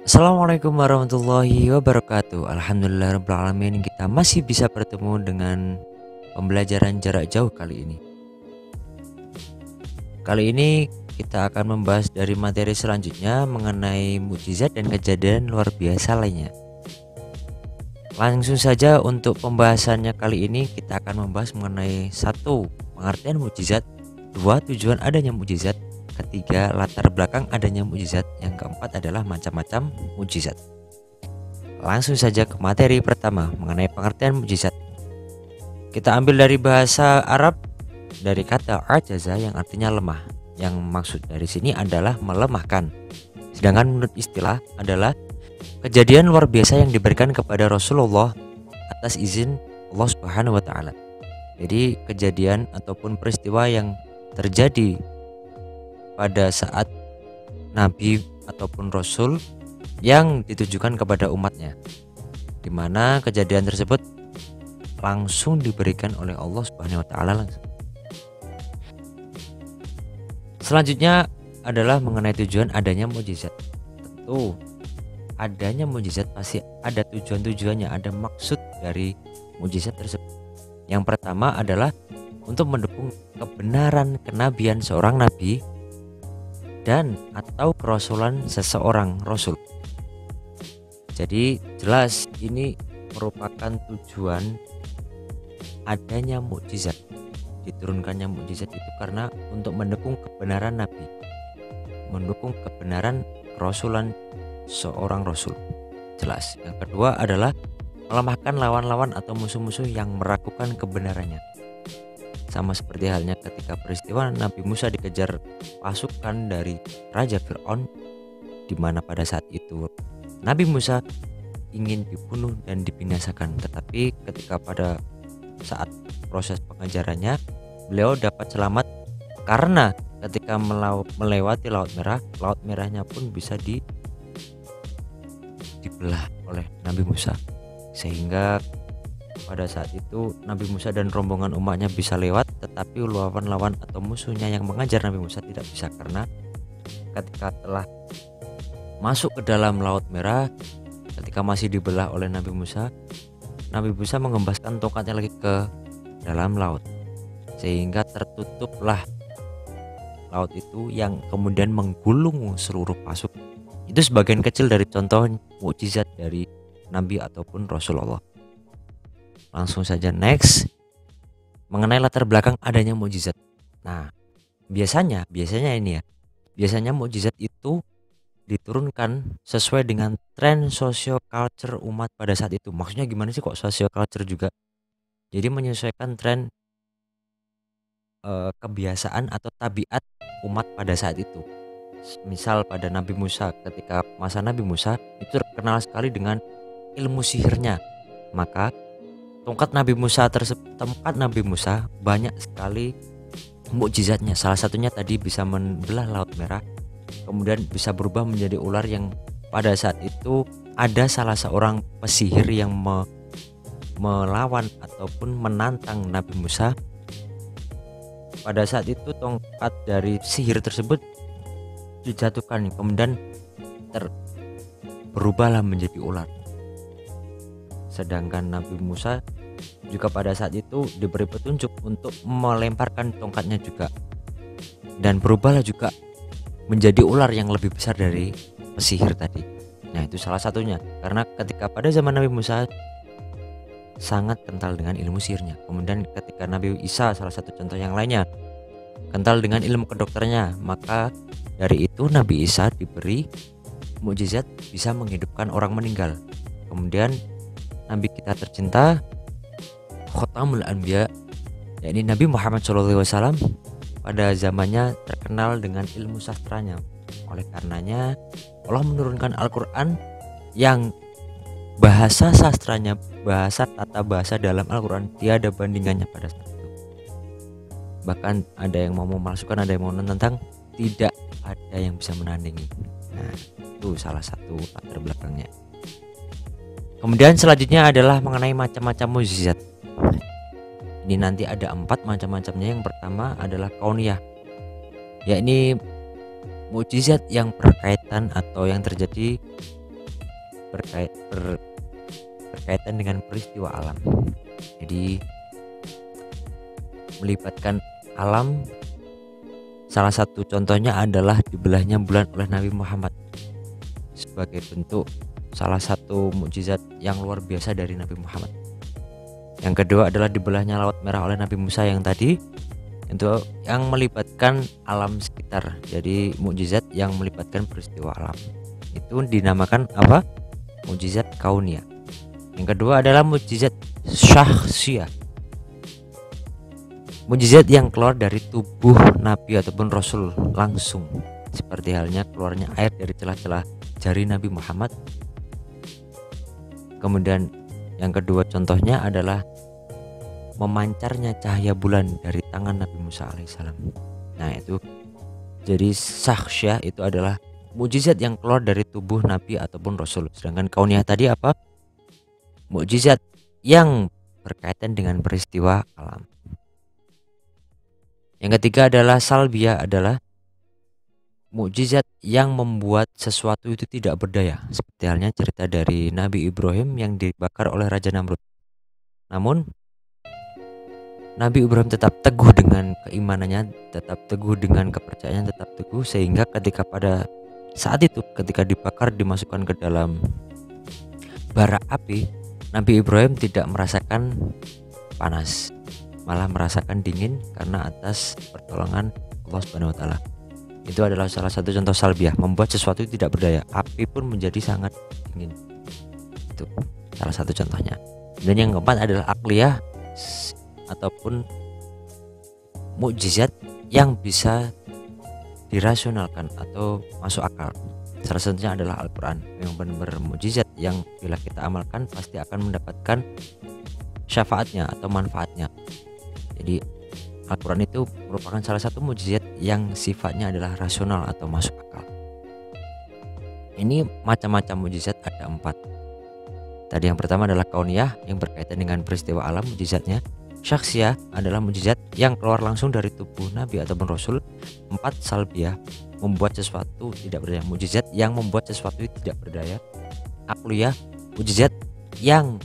Assalamualaikum warahmatullahi wabarakatuh. Alhamdulillah rabbil alamin, kita masih bisa bertemu dengan pembelajaran jarak jauh kali ini. Kali ini kita akan membahas dari materi selanjutnya mengenai mukjizat dan kejadian luar biasa lainnya. Langsung saja untuk pembahasannya kali ini kita akan membahas mengenai satu, pengertian mukjizat, dua, tujuan adanya mukjizat, ketiga, latar belakang adanya mukjizat, yang keempat adalah macam-macam mukjizat. Langsung saja ke materi pertama mengenai pengertian mukjizat. Kita ambil dari bahasa Arab dari kata ajaza yang artinya lemah. Yang maksud dari sini adalah melemahkan. Sedangkan menurut istilah adalah kejadian luar biasa yang diberikan kepada Rasulullah atas izin Allah Subhanahu wa taala. Jadi kejadian ataupun peristiwa yang terjadi pada saat Nabi ataupun Rasul yang ditujukan kepada umatnya, di mana kejadian tersebut langsung diberikan oleh Allah Subhanahu wa taala langsung. Selanjutnya adalah mengenai tujuan adanya mukjizat. Tentu adanya mukjizat pasti ada tujuan-tujuannya, ada maksud dari mukjizat tersebut. Yang pertama adalah untuk mendukung kebenaran kenabian seorang nabi dan atau kerasulan seseorang rasul. Jadi jelas ini merupakan tujuan adanya mukjizat. Diturunkannya mukjizat itu karena untuk mendukung kebenaran nabi, mendukung kebenaran kerasulan seorang rasul. Jelas. Yang kedua adalah melemahkan lawan-lawan atau musuh-musuh yang meragukan kebenarannya. Sama seperti halnya ketika peristiwa Nabi Musa dikejar pasukan dari Raja Fir'aun, di mana pada saat itu Nabi Musa ingin dibunuh dan dibinasakan, tetapi ketika pada saat proses pengejarannya beliau dapat selamat karena ketika melewati Laut Merah, Laut Merahnya pun bisa dibelah oleh Nabi Musa, sehingga pada saat itu Nabi Musa dan rombongan umatnya bisa lewat, tetapi lawan-lawan atau musuhnya yang mengajar Nabi Musa tidak bisa, karena ketika telah masuk ke dalam Laut Merah, ketika masih dibelah oleh Nabi Musa mengembaskan tongkatnya lagi ke dalam laut, sehingga tertutuplah laut itu yang kemudian menggulung seluruh pasukan. Itu sebagian kecil dari contoh mukjizat dari Nabi ataupun Rasulullah. Langsung saja next, mengenai latar belakang adanya mukjizat. Nah, biasanya ini ya, biasanya mukjizat itu diturunkan sesuai dengan tren socio-culture umat pada saat itu. Maksudnya gimana sih kok socio-culture juga? Jadi menyesuaikan tren kebiasaan atau tabiat umat pada saat itu. Misal pada Nabi Musa, ketika masa Nabi Musa itu terkenal sekali dengan ilmu sihirnya. Maka tongkat Nabi Musa banyak sekali mukjizatnya. Salah satunya tadi bisa membelah Laut Merah, kemudian bisa berubah menjadi ular yang pada saat itu ada salah seorang pesihir yang melawan ataupun menantang Nabi Musa. Pada saat itu tongkat dari sihir tersebut dijatuhkan, kemudian berubahlah menjadi ular. Sedangkan Nabi Musa juga pada saat itu diberi petunjuk untuk melemparkan tongkatnya juga, dan berubahlah juga menjadi ular yang lebih besar dari pesihir tadi. Nah, itu salah satunya, karena ketika pada zaman Nabi Musa sangat kental dengan ilmu sihirnya. Kemudian ketika Nabi Isa, salah satu contoh yang lainnya, kental dengan ilmu kedokternya, maka dari itu Nabi Isa diberi mukjizat bisa menghidupkan orang meninggal. Kemudian Nabi kita tercinta Khotamul Anbiya, yakni Nabi Muhammad SAW, pada zamannya terkenal dengan ilmu sastranya. Oleh karenanya Allah menurunkan Al-Quran yang bahasa sastranya, bahasa tata bahasa dalam Al-Quran tiada bandingannya pada saat itu. Bahkan ada yang mau memalsukan, ada yang mau menentang, tidak ada yang bisa menandingi. Nah, itu salah satu latar belakangnya. Kemudian selanjutnya adalah mengenai macam-macam mukjizat. Ini nanti ada 4 macam-macamnya. Yang pertama adalah kauniyah, yakni mukjizat yang berkaitan atau yang terjadi berkaitan dengan peristiwa alam. Jadi melibatkan alam, salah satu contohnya adalah dibelahnya bulan oleh Nabi Muhammad sebagai bentuk salah satu mukjizat yang luar biasa dari Nabi Muhammad. Yang kedua adalah dibelahnya Laut Merah oleh Nabi Musa yang tadi, itu yang melibatkan alam sekitar. Jadi mukjizat yang melibatkan peristiwa alam itu dinamakan apa? Mukjizat kauniyah. Yang kedua adalah mukjizat syahsiyah, mukjizat yang keluar dari tubuh Nabi ataupun Rasul langsung, seperti halnya keluarnya air dari celah-celah jari Nabi Muhammad. Kemudian yang kedua contohnya adalah memancarnya cahaya bulan dari tangan Nabi Musa alaihissalam. Nah itu, jadi syahsyah itu adalah mukjizat yang keluar dari tubuh Nabi ataupun Rasul. Sedangkan kauniyah tadi apa? Mukjizat yang berkaitan dengan peristiwa alam. Yang ketiga adalah salbiyah, adalah mukjizat yang membuat sesuatu itu tidak berdaya, seperti halnya cerita dari Nabi Ibrahim yang dibakar oleh Raja Namrud. Namun Nabi Ibrahim tetap teguh dengan keimanannya, tetap teguh dengan kepercayaannya, tetap teguh, sehingga ketika pada saat itu ketika dibakar, dimasukkan ke dalam bara api, Nabi Ibrahim tidak merasakan panas, malah merasakan dingin karena atas pertolongan Allah Subhanahu wa taala. Itu adalah salah satu contoh salbiah, membuat sesuatu tidak berdaya, api pun menjadi sangat dingin. Itu salah satu contohnya. Dan yang keempat adalah akliyah ataupun mukjizat yang bisa dirasionalkan atau masuk akal. Salah satunya adalah Al-Quran, yang benar-benar mukjizat yang bila kita amalkan pasti akan mendapatkan syafaatnya atau manfaatnya. Jadi Al-Quran itu merupakan salah satu mukjizat yang sifatnya adalah rasional atau masuk akal. Ini macam-macam mukjizat, ada 4. Tadi yang pertama adalah kauniyah yang berkaitan dengan peristiwa alam, mukjizatnya. Syakhsiyah adalah mukjizat yang keluar langsung dari tubuh Nabi ataupun Rasul. 4 salbiyah, membuat sesuatu tidak berdaya, mukjizat yang membuat sesuatu tidak berdaya. Akliyah, mukjizat yang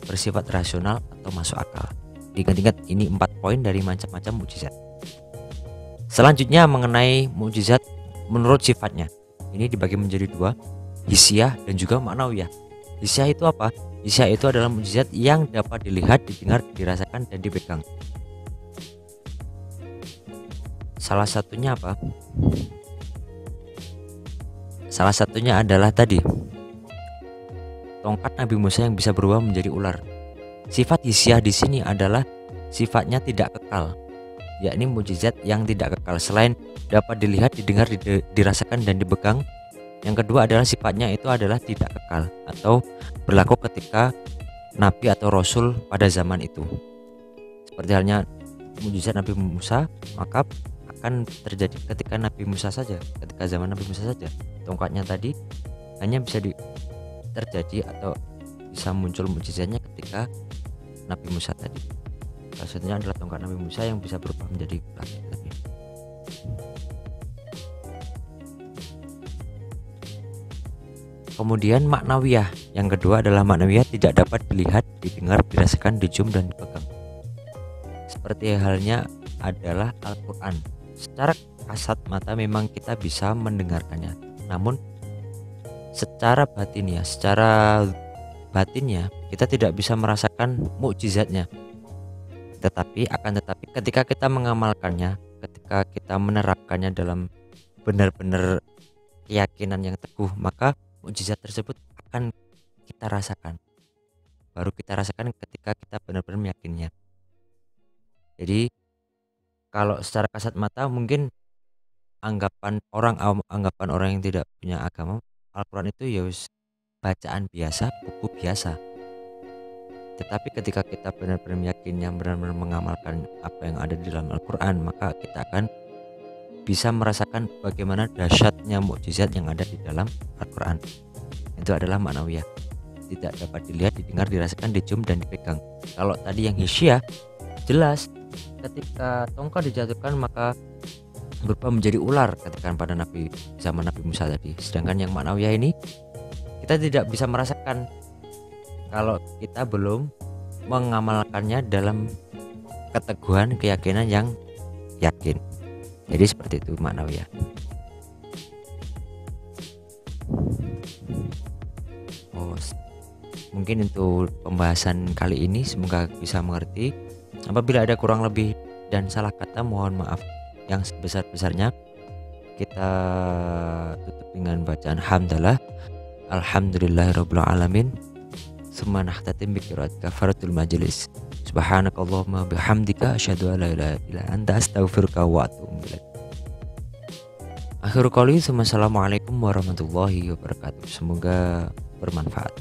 bersifat rasional atau masuk akal. Ingat-ingat, ini 4 poin dari macam-macam mukjizat. Selanjutnya mengenai mukjizat menurut sifatnya. Ini dibagi menjadi 2, hissiyah dan juga ma'nawiyah. Hissiyah itu apa? Hissiyah itu adalah mukjizat yang dapat dilihat, didengar, dirasakan, dan dipegang. Salah satunya apa? Salah satunya adalah tadi tongkat Nabi Musa yang bisa berubah menjadi ular. Sifat hissiyah di sini adalah sifatnya tidak kekal, yakni mukjizat yang tidak kekal. Selain dapat dilihat, didengar, dirasakan, dan dipegang, yang kedua adalah sifatnya itu adalah tidak kekal atau berlaku ketika Nabi atau Rasul pada zaman itu. Seperti halnya mukjizat Nabi Musa, maka akan terjadi ketika Nabi Musa saja, ketika zaman Nabi Musa saja. Tongkatnya tadi hanya bisa terjadi atau bisa muncul mukjizatnya ketika Nabi Musa tadi. Salah satunya adalah tongkat Nabi Musa yang bisa berubah menjadi ular. Kemudian maknawiyah, yang kedua adalah maknawiyah tidak dapat dilihat, didengar, dirasakan, dicium, dan dipegang. Seperti halnya adalah Al-Quran. Secara kasat mata memang kita bisa mendengarkannya, namun secara batinnya kita tidak bisa merasakan mukjizatnya. Tetapi ketika kita mengamalkannya, ketika kita menerapkannya dalam benar-benar keyakinan yang teguh, maka mukjizat tersebut akan kita rasakan. Baru kita rasakan ketika kita benar-benar meyakininya. Jadi kalau secara kasat mata mungkin anggapan orang yang tidak punya agama, Al-Quran itu ya bacaan biasa, buku biasa. Tetapi ketika kita benar-benar meyakininya, benar-benar mengamalkan apa yang ada di dalam Al-Quran, maka kita akan bisa merasakan bagaimana dahsyatnya mukjizat yang ada di dalam Al-Quran. Itu adalah ma'nawiyah, tidak dapat dilihat, didengar, dirasakan, dicium, dan dipegang. Kalau tadi yang hissiyah, jelas ketika tongkat dijatuhkan maka berubah menjadi ular ketika pada zaman Nabi Musa tadi. Sedangkan yang ma'nawiyah ini Kita tidak bisa merasakan kalau kita belum mengamalkannya dalam keteguhan keyakinan yang yakin. Jadi seperti itu maknawi ya. Mungkin untuk pembahasan kali ini semoga bisa mengerti. Apabila ada kurang lebih dan salah kata mohon maaf yang sebesar-besarnya. Kita tutup dengan bacaan hamdalah. Alhamdulillahirabbil alamin. Summa nahtatim bi qiraat kafaratul majlis. Subhanakallahumma bihamdika asyhadu an la ilaha illa anta astaghfiruka wa atubu ilaik. Akhirul qouli, assalamualaikum warahmatullahi wabarakatuh. Semoga bermanfaat.